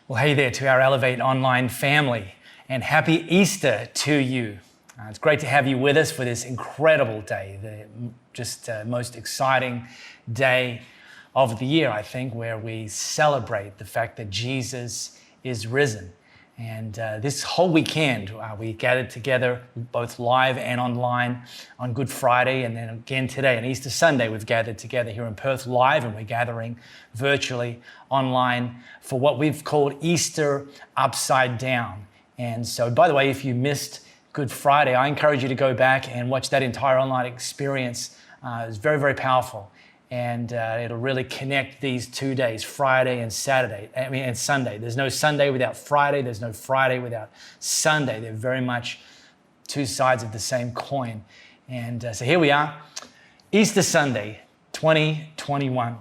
Well, hey there to our Elevate Online family, and happy Easter to you. It's great to have you with us for this incredible day, the most exciting day of the year, I think, where we celebrate the fact that Jesus is risen. And this whole weekend, we gathered together both live and online on Good Friday, and then again today on Easter Sunday, we've gathered together here in Perth live, and we're gathering virtually online for what we've called Easter Upside Down. And so, by the way, if you missed Good Friday, I encourage you to go back and watch that entire online experience. It's very, very powerful. And it'll really connect these 2 days, Friday and Sunday. There's no Sunday without Friday. There's no Friday without Sunday. They're very much two sides of the same coin. And so here we are, Easter Sunday, 2021.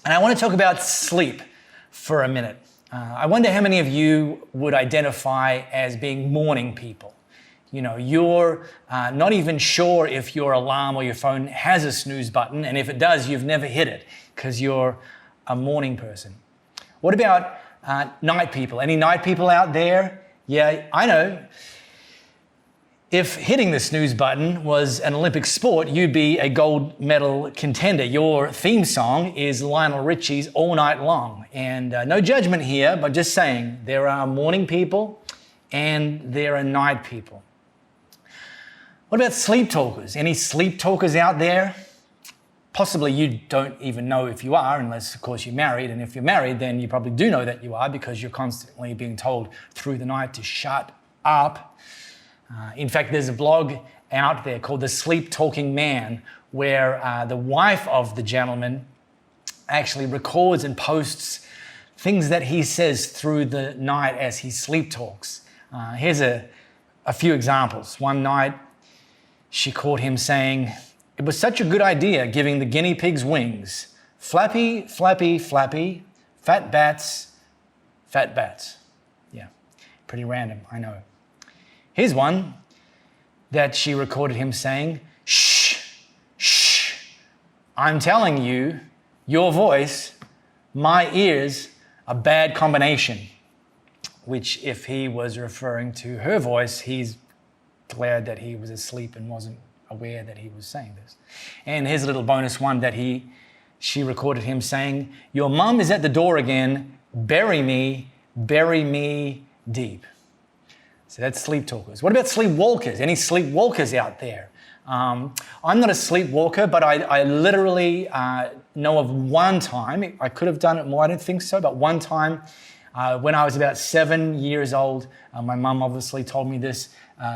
And I want to talk about sleep for a minute. I wonder how many of you would identify as being morning people. You know, you're not even sure if your alarm or your phone has a snooze button, and if it does, you've never hit it because you're a morning person. What about night people? Any night people out there? Yeah, I know. If hitting the snooze button was an Olympic sport, you'd be a gold medal contender. Your theme song is Lionel Richie's All Night Long. And no judgment here, but just saying, there are morning people and there are night people. What about sleep talkers? Any sleep talkers out there? Possibly you don't even know if you are, unless, of course, you're married. And if you're married, then you probably do know that you are because you're constantly being told through the night to shut up. In fact, there's a blog out there called The Sleep Talking Man, where the wife of the gentleman actually records and posts things that he says through the night as he sleep talks. Here's a few examples. One night, she caught him saying, "It was such a good idea giving the guinea pigs wings. Flappy, flappy, flappy, fat bats, fat bats." Yeah, pretty random, I know. Here's one that she recorded him saying, "Shh, shh, I'm telling you, your voice, my ears, a bad combination." Which, if he was referring to her voice, he's glad that he was asleep and wasn't aware that he was saying this. And here's a little bonus one that she recorded him saying, "Your mum is at the door again, bury me deep." So that's sleep talkers. What about sleepwalkers? Any sleepwalkers out there? I'm not a sleepwalker, but I literally know of one time. I could have done it more, I don't think so, but one time when I was about 7 years old, my mum obviously told me this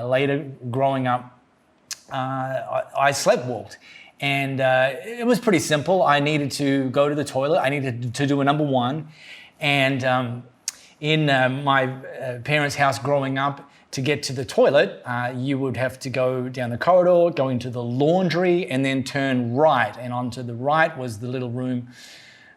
later growing up, I sleepwalked. And it was pretty simple. I needed to go to the toilet. I needed to do a number one. And in my parents' house growing up, to get to the toilet, you would have to go down the corridor, go into the laundry, and then turn right. And onto the right was the little room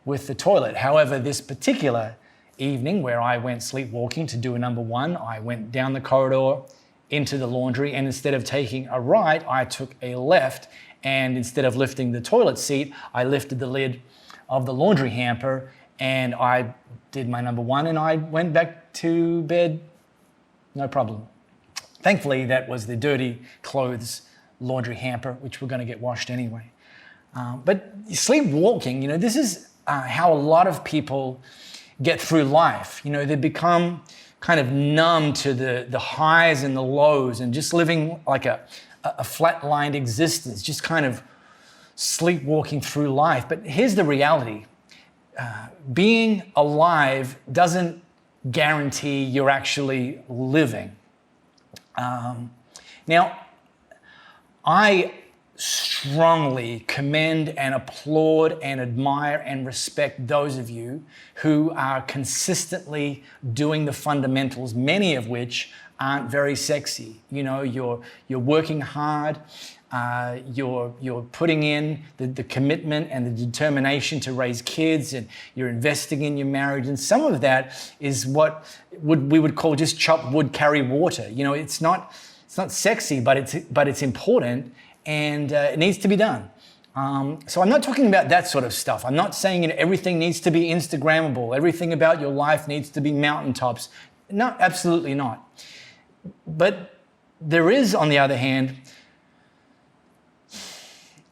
with the toilet. However, this particular evening where I went sleepwalking to do a number one, I went down the corridor into the laundry, and instead of taking a right, I took a left. And instead of lifting the toilet seat, I lifted the lid of the laundry hamper, and I did my number one, and I went back to bed, no problem. Thankfully, that was the dirty clothes laundry hamper, which we're going to get washed anyway. But sleepwalking, you know, this is how a lot of people get through life. You know, they become kind of numb to the highs and the lows and just living like a flat-lined existence, just kind of sleepwalking through life. But here's the reality. Being alive doesn't guarantee you're actually living. Now, I strongly commend and applaud and admire and respect those of you who are consistently doing the fundamentals, many of which aren't very sexy. You know, you're working hard, you're putting in the commitment and the determination to raise kids, and you're investing in your marriage, and some of that is what we would call just chop wood, carry water. You know, it's not sexy, but it's important. And it needs to be done. So I'm not talking about that sort of stuff. I'm not saying everything needs to be Instagrammable. Everything about your life needs to be mountaintops. No, absolutely not. But there is, on the other hand,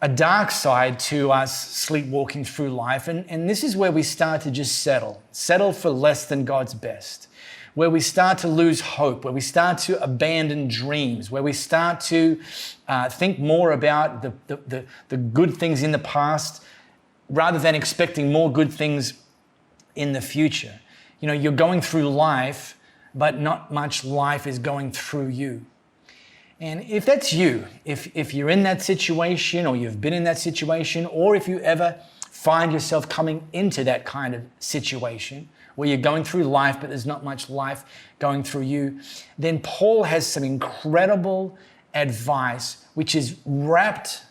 a dark side to us sleepwalking through life. And this is where we start to just settle for less than God's best, where we start to lose hope, where we start to abandon dreams, where we start to think more about the good things in the past rather than expecting more good things in the future. You know, you're going through life, but not much life is going through you. And if that's you, if you're in that situation, or you've been in that situation, or if you ever find yourself coming into that kind of situation where you're going through life, but there's not much life going through you, then Paul has some incredible advice, which is wrapped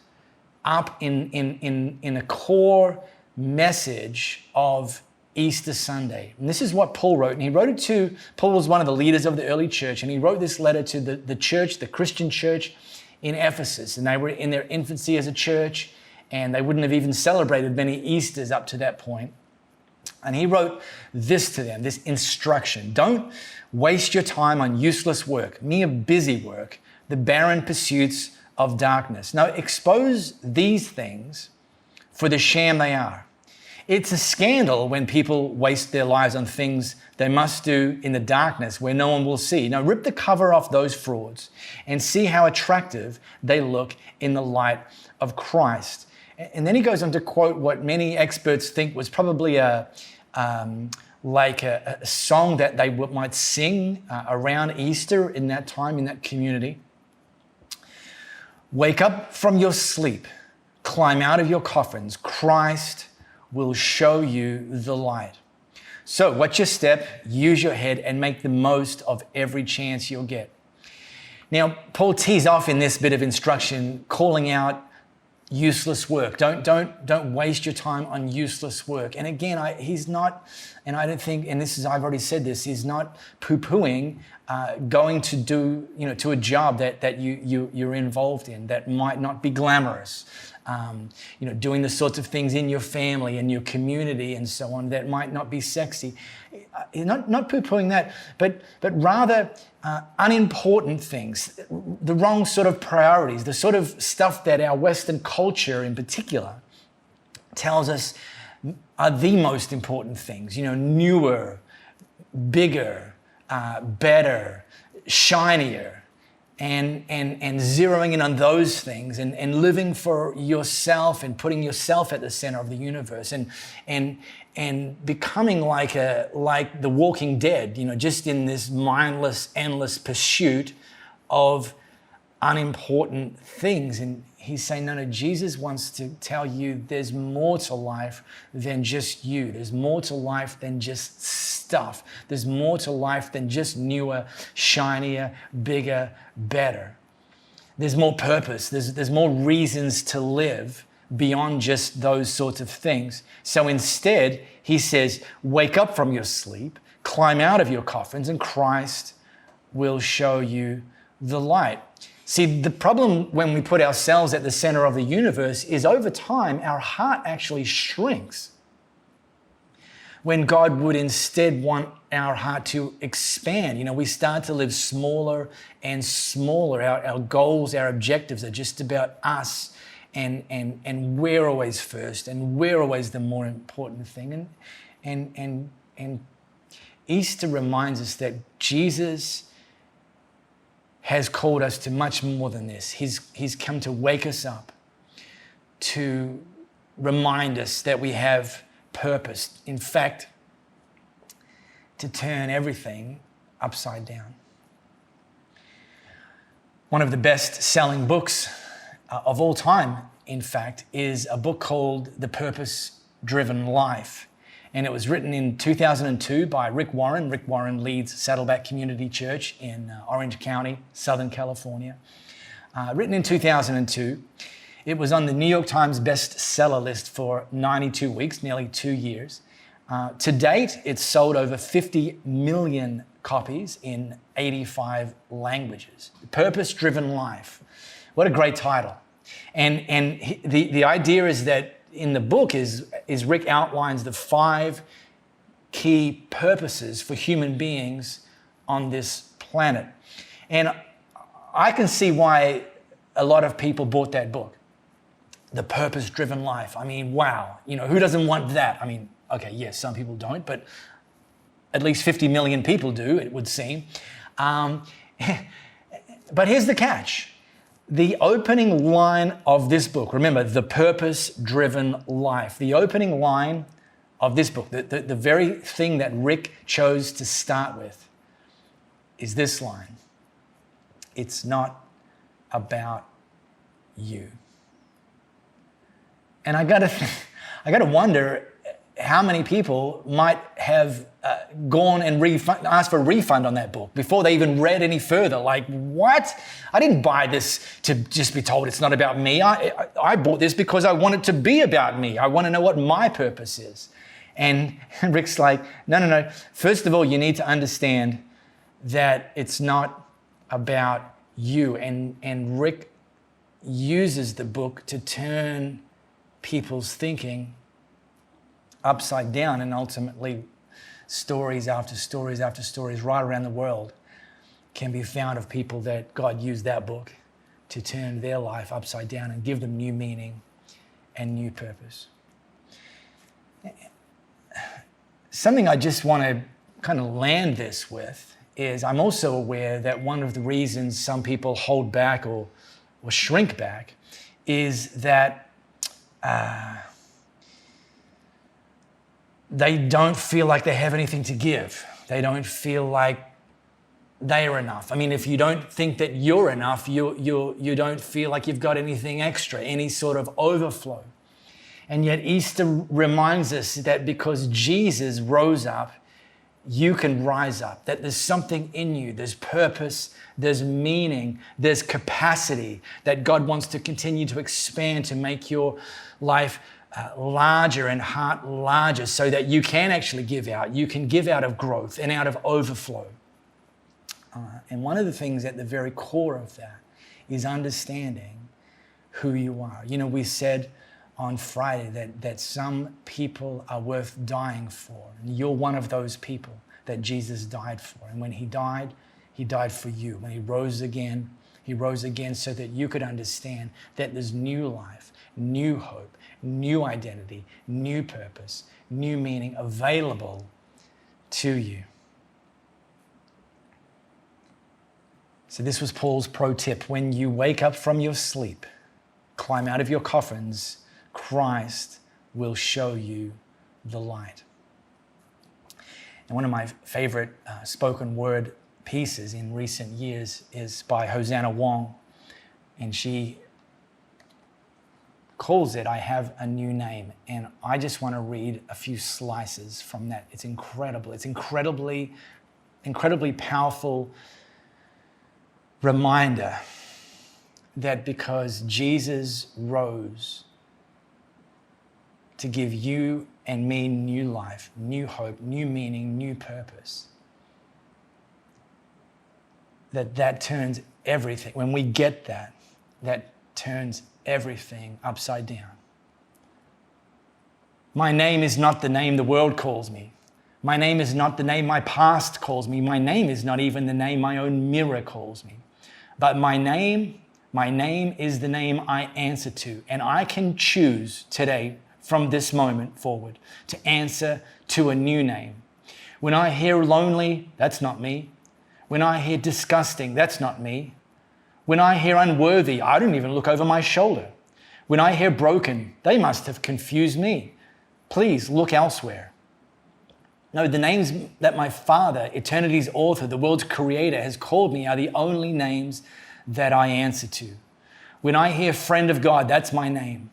up in a core message of Easter Sunday. And this is what Paul wrote. And he wrote it to, Paul was one of the leaders of the early church, and he wrote this letter to the church, the Christian church in Ephesus. And they were in their infancy as a church, and they wouldn't have even celebrated many Easters up to that point. And he wrote this to them, this instruction: don't waste your time on useless work, mere busy work, the barren pursuits of darkness. Now, expose these things for the sham they are. It's a scandal when people waste their lives on things they must do in the darkness where no one will see. Now, rip the cover off those frauds and see how attractive they look in the light of Christ. And then he goes on to quote what many experts think was probably a song that they might sing around Easter in that time, in that community. Wake up from your sleep, climb out of your coffins, Christ will show you the light. So watch your step, use your head, and make the most of every chance you'll get. Now, Paul tees off in this bit of instruction, calling out useless work. Don't waste your time on useless work. And again, he's not, and I don't think, and this is, I've already said this, he's not poo-pooing going to do, to a job that you're involved in that might not be glamorous. Doing the sorts of things in your family and your community and so on that might not be sexy. Not poo-pooing that, but rather unimportant things, the wrong sort of priorities, the sort of stuff that our Western culture in particular tells us are the most important things. Newer, bigger, better, shinier. And zeroing in on those things and living for yourself and putting yourself at the center of the universe and becoming like the Walking Dead, just in this mindless, endless pursuit of unimportant things. And he's saying, no, Jesus wants to tell you there's more to life than just you. There's more to life than just stuff. There's more to life than just newer, shinier, bigger, better. There's more purpose. There's more reasons to live beyond just those sorts of things. So instead, he says, wake up from your sleep, climb out of your coffins, and Christ will show you the light. See, the problem when we put ourselves at the center of the universe is over time, our heart actually shrinks. When God would instead want our heart to expand. We start to live smaller and smaller. Our goals, our objectives are just about us, and we're always first, and we're always the more important thing. And Easter reminds us that Jesus has called us to much more than this. He's come to wake us up, to remind us that we have purpose. In fact, to turn everything upside down. One of the best-selling books of all time, in fact, is a book called The Purpose-Driven Life. And it was written in 2002 by Rick Warren. Rick Warren leads Saddleback Community Church in Orange County, Southern California. Written in 2002. It was on the New York Times bestseller list for 92 weeks, nearly 2 years. To date, it's sold over 50 million copies in 85 languages. Purpose-Driven Life. What a great title. And the idea is that in the book is Rick outlines the 5 key purposes for human beings on this planet. And I can see why a lot of people bought that book. The purpose-driven life. I mean, wow. Who doesn't want that? I mean, okay, yes, some people don't, but at least 50 million people do, it would seem. But here's the catch. The opening line of this book, remember, the purpose-driven life. The opening line of this book, the very thing that Rick chose to start with, is this line. It's not about you. And I gotta wonder how many people might have gone and asked for a refund on that book before they even read any further. Like, what? I didn't buy this to just be told it's not about me. I bought this because I want it to be about me. I want to know what my purpose is. And Rick's like, no. First of all, you need to understand that it's not about you. And Rick uses the book to turn people's thinking upside down, and ultimately stories after stories after stories right around the world can be found of people that God used that book to turn their life upside down and give them new meaning and new purpose. Something I just want to kind of land this with is I'm also aware that one of the reasons some people hold back or shrink back is that they don't feel like they have anything to give. They don't feel like they are enough. I mean, if you don't think that you're enough, you don't feel like you've got anything extra, any sort of overflow. And yet Easter reminds us that because Jesus rose up, you can rise up, that there's something in you, there's purpose, there's meaning, there's capacity that God wants to continue to expand to make your life larger and heart larger so that you can actually give out. You can give out of growth and out of overflow. And one of the things at the very core of that is understanding who you are. We said on Friday that some people are worth dying for. And you're one of those people that Jesus died for. And when he died for you. When he rose again so that you could understand that there's new life, new hope, new identity, new purpose, new meaning available to you. So this was Paul's pro tip. When you wake up from your sleep, climb out of your coffins, Christ will show you the light. And one of my favorite spoken word pieces in recent years is by Hosanna Wong. And she calls it, I Have a New Name. And I just want to read a few slices from that. It's incredible. It's incredibly powerful reminder that because Jesus rose to give you and me new life, new hope, new meaning, new purpose, that turns everything. When we get that turns everything upside down. My name is not the name the world calls me. My name is not the name my past calls me. My name is not even the name my own mirror calls me. But my name is the name I answer to. And I can choose today, from this moment forward, to answer to a new name. When I hear lonely, that's not me. When I hear disgusting, that's not me. When I hear unworthy, I don't even look over my shoulder. When I hear broken, they must have confused me. Please look elsewhere. No, the names that my Father, eternity's author, the world's creator, has called me are the only names that I answer to. When I hear friend of God, that's my name.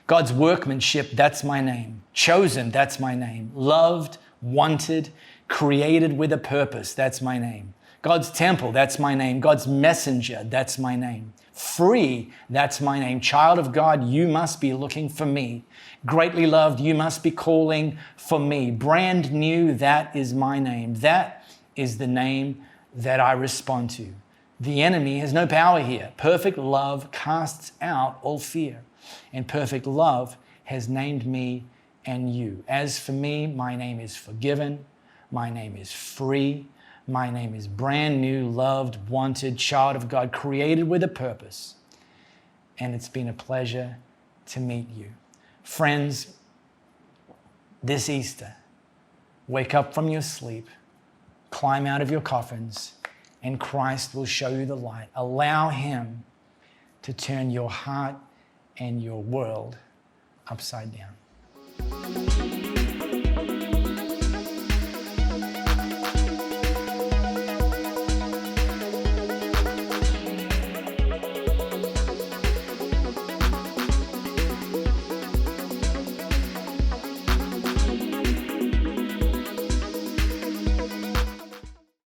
God's workmanship, that's my name. Chosen, that's my name. Loved, wanted, created with a purpose, that's my name. God's temple, that's my name. God's messenger, that's my name. Free, that's my name. Child of God, you must be looking for me. Greatly loved, you must be calling for me. Brand new, that is my name. That is the name that I respond to. The enemy has no power here. Perfect love casts out all fear, and perfect love has named me and you. As for me, my name is forgiven, my name is free, my name is brand new, loved, wanted, child of God, created with a purpose. And it's been a pleasure to meet you. Friends, this Easter, wake up from your sleep, climb out of your coffins, and Christ will show you the light. Allow him to turn your heart and your world upside down.